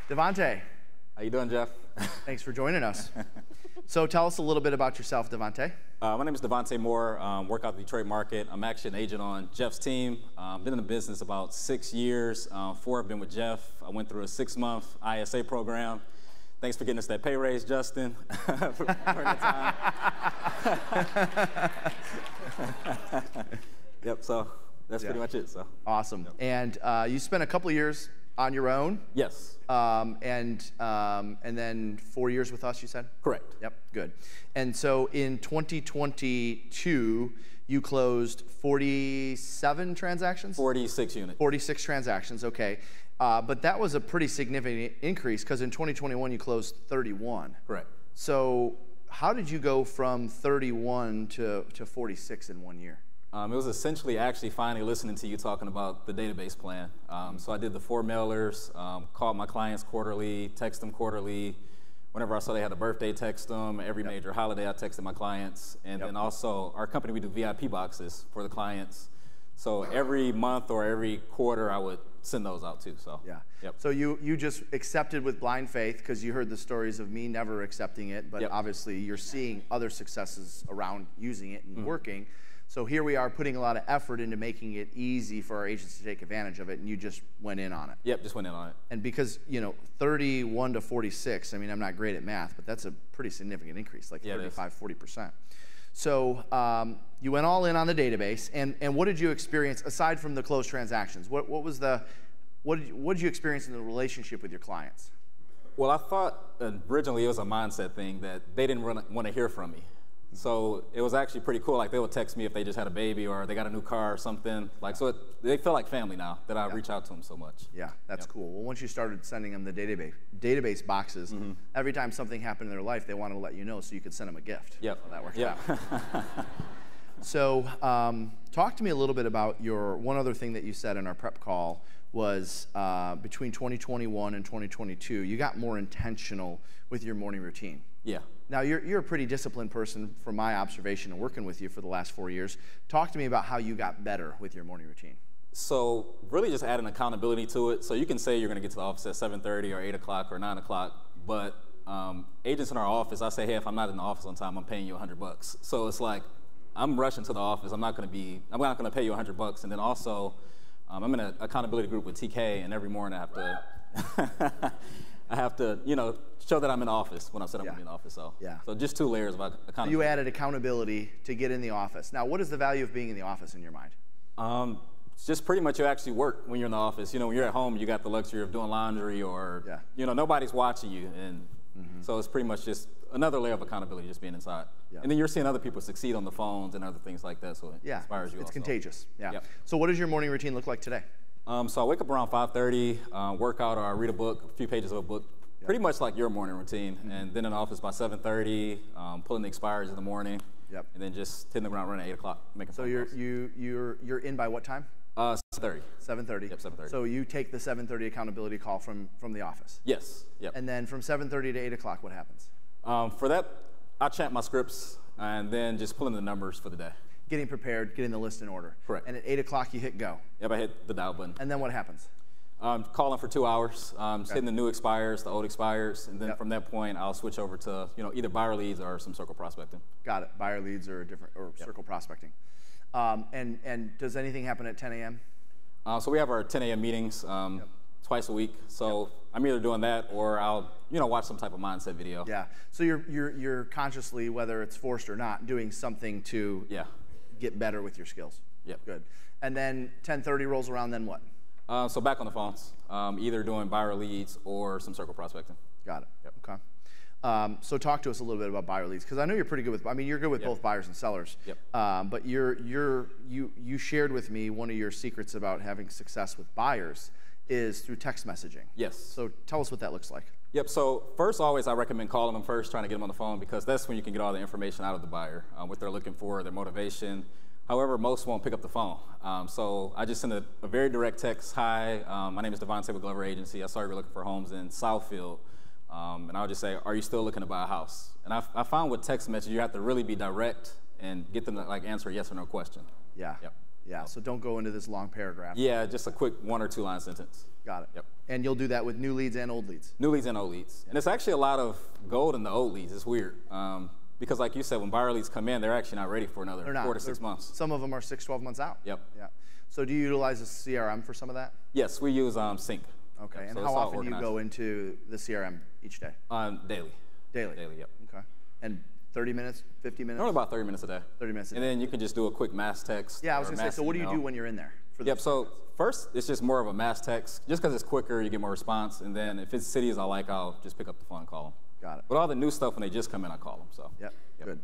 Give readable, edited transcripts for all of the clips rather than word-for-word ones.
Davonte. How you doing, Jeff? Thanks for joining us. So tell us a little bit about yourself, Davonte. My name is Davonte Moore. Work out the Detroit market. I'm actually an agent on Jeff's team. Been in the business about 6 years. 4 have been with Jeff. I went through a 6-month ISA program. Thanks for getting us that pay raise, Justin, for that time. Yep, so that's pretty much it. So awesome. Yep. And you spent a couple years on your own. Yes. And then 4 years with us, you said? Correct. Yep, good. And so in 2022, you closed 47 transactions? 46 units. 46 transactions, okay. But that was a pretty significant increase because in 2021 you closed 31. Correct. So how did you go from 31 to 46 in 1 year? It was essentially actually finally listening to you talking about the database plan. So I did the 4 mailers, called my clients quarterly, text them quarterly. Whenever I saw they had a birthday, text them. Every major holiday, I texted my clients. And then also, our company, we do VIP boxes for the clients. So every month or every quarter, I would send those out too. So So you just accepted with blind faith because you heard the stories of me never accepting it, but obviously you're seeing other successes around using it and working. So here we are putting a lot of effort into making it easy for our agents to take advantage of it, and you just went in on it. Yep, just went in on it. And because, you know, 31 to 46, I mean, I'm not great at math, but that's a pretty significant increase, like 35, 40%. So you went all in on the database, and what did you experience aside from the closed transactions? What did you experience in the relationship with your clients? Well, I thought originally it was a mindset thing that they didn't want to hear from me. So it was actually pretty cool. Like they would text me if they just had a baby or they got a new car or something. Like so, they feel like family now that I reach out to them so much. Yeah, that's cool. Well, once you started sending them the database boxes, every time something happened in their life, they wanted to let you know so you could send them a gift. Yep. So that worked out. So talk to me a little bit about one other thing that you said in our prep call was between 2021 and 2022, you got more intentional with your morning routine. Yeah. Now, you're a pretty disciplined person from my observation and working with you for the last 4 years. Talk to me about how you got better with your morning routine. So really just adding accountability to it. So you can say you're going to get to the office at 7:30 or 8 o'clock or 9 o'clock, but agents in our office, I say, hey, if I'm not in the office on time, I'm paying you $100. So it's like, I'm rushing to the office. I'm not going to pay you $100. And then also, I'm in an accountability group with TK, and every morning I have to, you know, show that I'm in the office when I said I'm going to be in the office. So, so just 2 layers of accountability. So you added accountability to get in the office. Now, what is the value of being in the office in your mind? It's just pretty much you actually work when you're in the office. You know, when you're at home, you got the luxury of doing laundry or, you know, nobody's watching you. And so it's pretty much just another layer of accountability just being inside. And then you're seeing other people succeed on the phones and other things like that. So it inspires you. It's contagious. So what does your morning routine look like today? So I wake up around 5:30, work out, or I read a book, a few pages of a book, pretty much like your morning routine. And then in the office by 7:30, pulling the expires in the morning, and then just hitting the ground running at 8 o'clock. So you're in by what time? 7:30. 7:30. Yep, 7:30. So you take the 7:30 accountability call from the office. Yes. Yep. And then from 7:30 to 8 o'clock, what happens? For that, I chant my scripts and then just pulling the numbers for the day. Getting prepared, getting the list in order. Correct. And at 8 o'clock, you hit go. Yep, I hit the dial button. And then what happens? Calling for 2 hours, just hitting the new expires, the old expires, and then from that point, I'll switch over to either buyer leads or some circle prospecting. Got it. Buyer leads or circle prospecting. And does anything happen at 10 a.m.? So we have our 10 a.m. meetings twice a week. So I'm either doing that or I'll watch some type of mindset video. Yeah. So you're consciously, whether it's forced or not, doing something to get better with your skills. Yep. Good. And then 10:30 rolls around. Then what? So back on the phones, either doing buyer leads or some circle prospecting. Got it. Yep. Okay. So talk to us a little bit about buyer leads, because I know you're pretty good with. I mean, you're good with both buyers and sellers. Yep. But you shared with me one of your secrets about having success with buyers is through text messaging. Yes. So tell us what that looks like. Yep. So first, always I recommend calling them first, trying to get them on the phone, because that's when you can get all the information out of the buyer, what they're looking for, their motivation. However, most won't pick up the phone. So I just send a very direct text. Hi, my name is Davonte with Glover Agency. I saw you were looking for homes in Southfield. And I'll just say, are you still looking to buy a house? And I found with text message, you have to really be direct and get them to answer a yes or no question. Yeah. Yep. Yeah, so don't go into this long paragraph. Yeah, just a quick 1 or 2 line sentence. Got it. Yep. And you'll do that with new leads and old leads? New leads and old leads. And it's actually a lot of gold in the old leads. It's weird. Because like you said, when buyer leads come in, they're actually not ready for another 4 to 6 months. Some of them are 6, 12 months out. Yep. Yeah. So do you utilize a CRM for some of that? Yes, we use Sync. Okay. Yep. And so how often do you go into the CRM each day? Daily. Daily? Daily, yep. Okay. And 30 minutes, 50 minutes? Only about 30 minutes a day. 30 minutes a day. And then you can just do a quick mass text. Yeah, I was going to say, so what do you do when you're in there? Yep, so first, it's just more of a mass text. Just because it's quicker, you get more response. And then if it's cities I like, I'll just pick up the phone and call them. Got it. But all the new stuff, when they just come in, I call them. So. Yep. Good.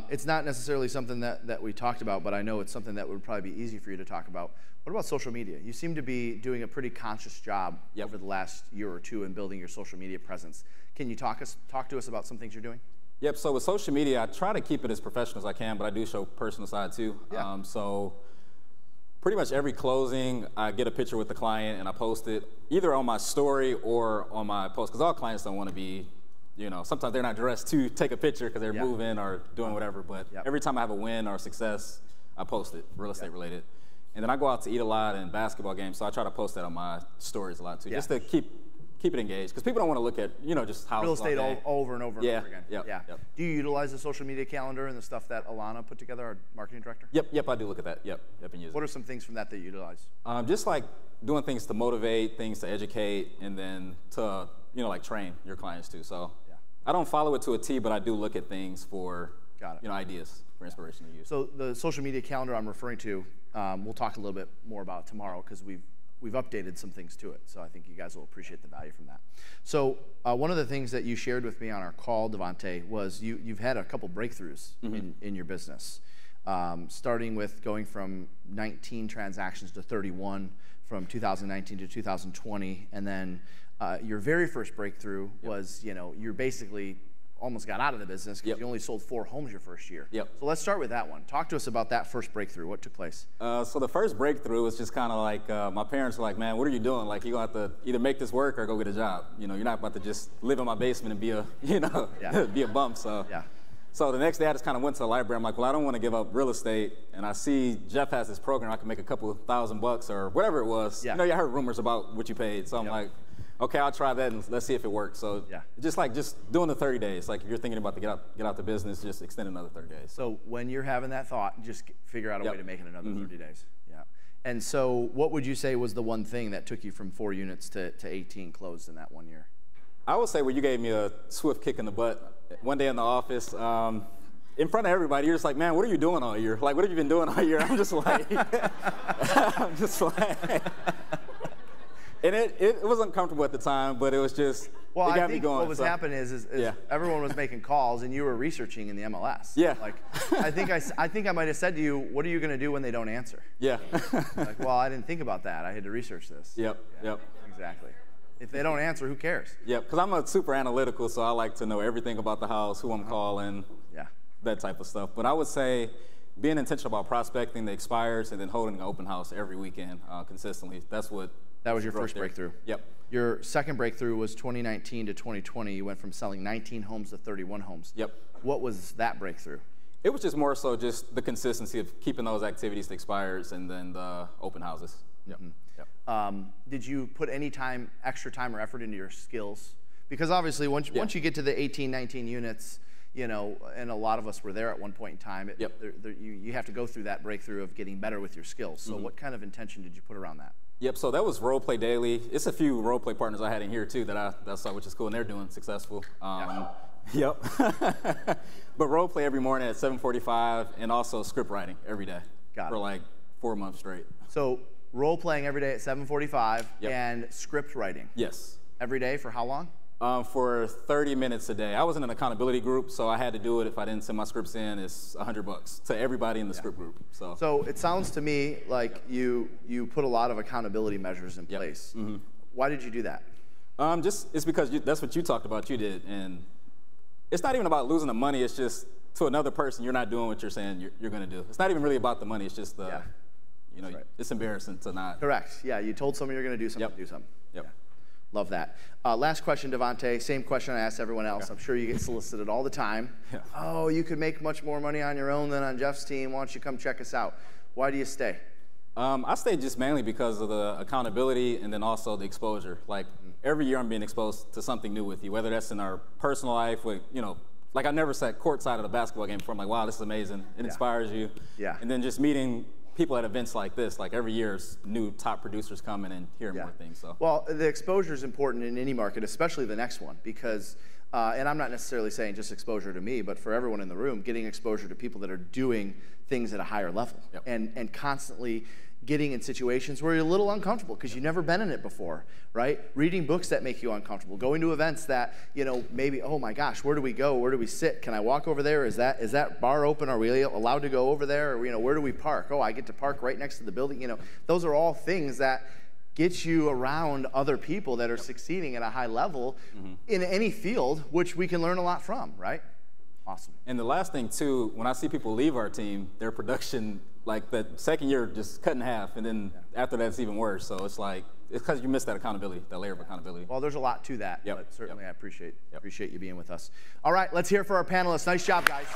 It's not necessarily something that we talked about, but I know it's something that would probably be easy for you to talk about. What about social media? You seem to be doing a pretty conscious job over the last year or two in building your social media presence. Can you talk to us about some things you're doing? Yep, so with social media, I try to keep it as professional as I can, but I do show personal side too. Yeah. So pretty much every closing, I get a picture with the client and I post it either on my story or on my post, because all clients don't want to be, you know, sometimes they're not dressed to take a picture because they're moving or doing whatever, but every time I have a win or a success, I post it, real estate related. And then I go out to eat a lot and basketball games, so I try to post that on my stories a lot too, just to keep it engaged, because people don't want to look at, you know, just houses real estate over and over and over again. Yep. Do you utilize the social media calendar and the stuff that Alana put together, our marketing director? Yep, I do look at that. Yep, and use it. What are some things from that you utilize? Just like doing things to motivate, things to educate, and then to, you know, like train your clients too. So I don't follow it to a T, but I do look at things for, you know, ideas for inspiration to use. So the social media calendar I'm referring to, we'll talk a little bit more about tomorrow, because we've updated some things to it, so I think you guys will appreciate the value from that. So one of the things that you shared with me on our call, Davonte, was you've had a couple breakthroughs in your business, starting with going from 19 transactions to 31 from 2019 to 2020, and then your very first breakthrough was, you know, you're basically almost got out of the business because you only sold 4 homes your first year. So let's start with that one. Talk to us about that first breakthrough. What took place? So the first breakthrough was just kind of like, my parents were like, man, what are you doing? Like, you're going to have to either make this work or go get a job. You know, you're not about to just live in my basement and be a, you know, be a bum. So, so the next day I just kind of went to the library. I'm like, well, I don't want to give up real estate. And I see Jeff has this program. I can make a couple of $1,000 or whatever it was. You know, you heard rumors about what you paid. So I'm like, okay, I'll try that and let's see if it works. So just doing the 30 days. Like if you're thinking about to get out the business, just extend another 30 days. So when you're having that thought, just figure out a way to make it another 30 days. And so what would you say was the one thing that took you from 4 units to 18 closed in that 1 year? I would say, well, you gave me a swift kick in the butt. One day in the office, in front of everybody, you're just like, man, what are you doing all year? Like, what have you been doing all year? I'm just like, and it was uncomfortable at the time, but it was just, well, it got I think me going. What was happening is everyone was making calls and you were researching in the MLS. Like, I think I might have said to you, what are you going to do when they don't answer? Like, well, I didn't think about that. I had to research this. Exactly. If they don't answer, who cares? Because I'm a super analytical, so I like to know everything about the house, who I'm calling, that type of stuff. But I would say being intentional about prospecting the expires and then holding an open house every weekend consistently. That was your first breakthrough. Your second breakthrough was 2019 to 2020. You went from selling 19 homes to 31 homes. What was that breakthrough? It was just more so just the consistency of keeping those activities to expires and then the open houses. Did you put any extra time or effort into your skills? Because obviously once you get to the 18, 19 units, you know, and a lot of us were there at one point in time, you have to go through that breakthrough of getting better with your skills. So what kind of intention did you put around that? So that was Role Play Daily. It's a few role play partners I had in here too that I saw, which is cool, and they're doing successful. But role play every morning at 7:45, and also script writing every day for like 4 months straight. So role playing every day at 7:45 and script writing. Every day for how long? For 30 minutes a day. I was in an accountability group, so I had to do it. If I didn't send my scripts in, it's $100 to everybody in the script group. So it sounds to me like you put a lot of accountability measures in place. Why did you do that? It's because that's what you talked about. You did, and it's not even about losing the money. It's just to another person, you're not doing what you're saying you're going to do. It's not even really about the money. It's just the, you know, it's embarrassing to not. Correct. Yeah, you told someone you're going to do something. Do something. Love that. Last question, Davonte. Same question I asked everyone else. I'm sure you get solicited all the time. Oh, you could make much more money on your own than on Jeff's team. Why don't you come check us out? Why do you stay? I stay just mainly because of the accountability and then also the exposure. Like every year I'm being exposed to something new with you, whether that's in our personal life, with, you know, like I never sat courtside at a basketball game before. I'm like, wow, this is amazing. It inspires you. Yeah. And then just meeting people at events like this, like every year, new top producers coming and hearing more things. So. Well, the exposure is important in any market, especially the next one, because, and I'm not necessarily saying just exposure to me, but for everyone in the room, getting exposure to people that are doing things at a higher level and constantly getting in situations where you're a little uncomfortable because you've never been in it before, right? Reading books that make you uncomfortable, going to events that, you know, maybe, oh my gosh, where do we go? Where do we sit? Can I walk over there? Is that bar open? Are we allowed to go over there? Or, you know, where do we park? Oh, I get to park right next to the building. You know, those are all things that get you around other people that are succeeding at a high level in any field, which we can learn a lot from, right? Awesome. And the last thing too, when I see people leave our team, their production, like the second year just cut in half, and then after that it's even worse. So it's like, it's because you missed that accountability, that layer of accountability. Well, there's a lot to that, but certainly I appreciate you being with us. All right, let's hear for our panelists. Nice job, guys.